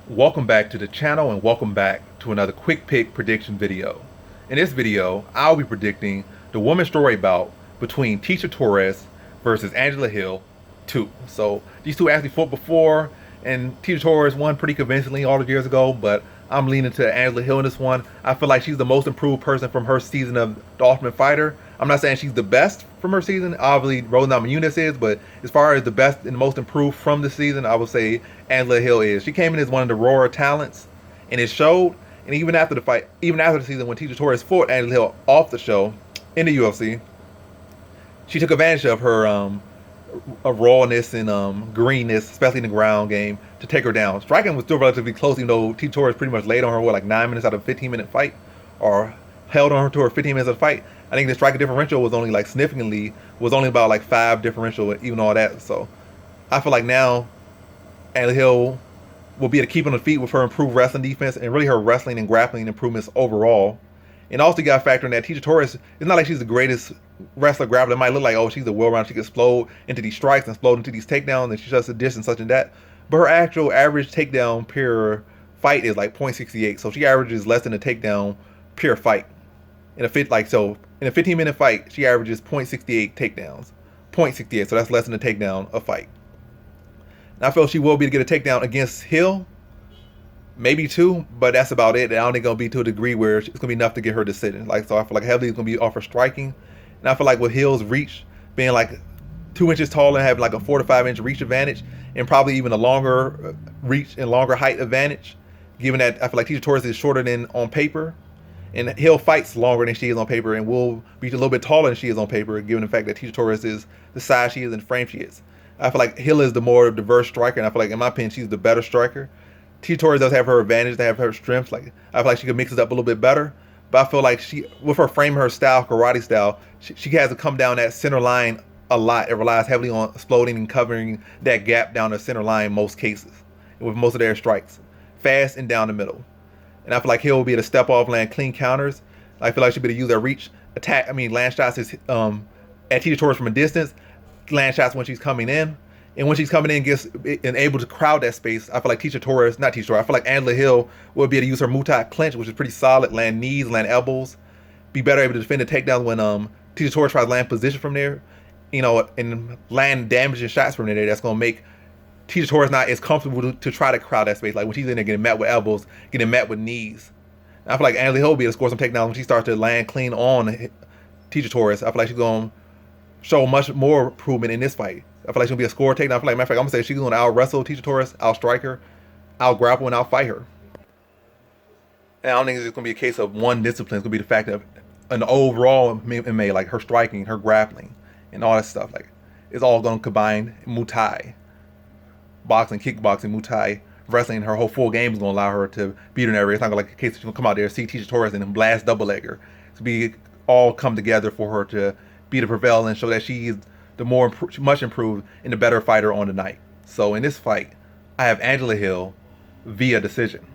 Welcome back to the channel and welcome back to another quick pick prediction video. In this video, I'll be predicting the women's story bout between Tecia Torres versus Angela Hill 2. So these two actually fought before and Tecia Torres won pretty convincingly all the years ago, but I'm leaning to Angela Hill in this one. I feel like she's the most improved person from her season of The Ultimate Fighter. I'm not saying she's the best from her season. Obviously, Rose Namajunas is, but as far as the best and most improved from the season, I would say Angela Hill is. She came in as one of the rawer talents, and it showed. And even after the fight, even after the season when Tecia Torres fought Angela Hill off the show in the UFC, she took advantage of her rawness and greenness, especially in the ground game, to take her down. Striking was still relatively close, even though Tecia Torres pretty much laid on her, like 9 minutes out of a 15-minute fight, or held on her to her 15 minutes of the fight. I think the striking differential was only like significantly, was only about like 5 differential, even all that. So I feel like now Angela Hill will be able to keep on the feet with her improved wrestling defense and really her wrestling and grappling improvements overall. And also you got to factor in that Tecia Torres, it's not like she's the greatest wrestler grappler. It might look like, oh, she's a well-rounded, she can explode into these strikes and explode into these takedowns and she's just a dish and such and that. But her actual average takedown per fight is like 0.68. So she averages less than a takedown per fight. In a 15-minute fight, she averages 0.68 takedowns. 0.68, so that's less than a takedown a fight. And I feel she will be to get a takedown against Hill. Maybe 2, but that's about it. And I don't think it's going to be to a degree where it's going to be enough to get her decision. So I feel like heavily it's going to be off her striking. And I feel like with Hill's reach being like 2 inches taller and having like a 4 to 5 inch reach advantage, and probably even a longer reach and longer height advantage, given that I feel like Tecia Torres is shorter than on paper, and Hill fights longer than she is on paper and will be a little bit taller than she is on paper, given the fact that Tecia Torres is the size she is and the frame she is. I feel like Hill is the more diverse striker, and I feel like, in my opinion, she's the better striker. Tecia Torres does have her advantage, they have her strengths. Like, I feel like she could mix it up a little bit better, but I feel like she, with her frame, her style, karate style, she has to come down that center line a lot. It relies heavily on exploding and covering that gap down the center line in most cases, with most of their strikes, fast and down the middle. And I feel like Hill will be able to step off, land clean counters. I feel like she'll be able to use her reach, land shots at Tecia Torres from a distance, land shots when she's coming in. And when she's coming in and able to crowd that space, I feel like Tecia Torres, I feel like Angela Hill will be able to use her Muay Thai clinch, which is pretty solid, land knees, land elbows, be better able to defend the takedown when Tecia Torres tries to land position from there, and land damaging shots from there. That's going to make Tecia Torres not as comfortable to try to crowd that space. Like when she's in there getting met with elbows, getting met with knees. And I feel like Angela Hill will be able to score some takedowns when she starts to land clean on Tecia Torres. I feel like she's going to show much more improvement in this fight. I feel like she'll be a score takedown. I feel like, matter of fact, I'm going to say she's going to out-wrestle Tecia Torres, out-strike her, out-grapple, and out-fight her. And I don't think it's going to be a case of one discipline. It's going to be the fact of an overall MMA, like her striking, her grappling, and all that stuff. Like, it's all going to combine Muay Thai. Boxing, kickboxing, Muay Thai, wrestling, her whole full game is going to allow her to beat her in that area. It's not going to like a case that she's going to come out there, see Tecia Torres, and then blast double-legger. To be all come together for her to be to prevail and show that she is the much improved and the better fighter on the night. So in this fight, I have Angela Hill via decision.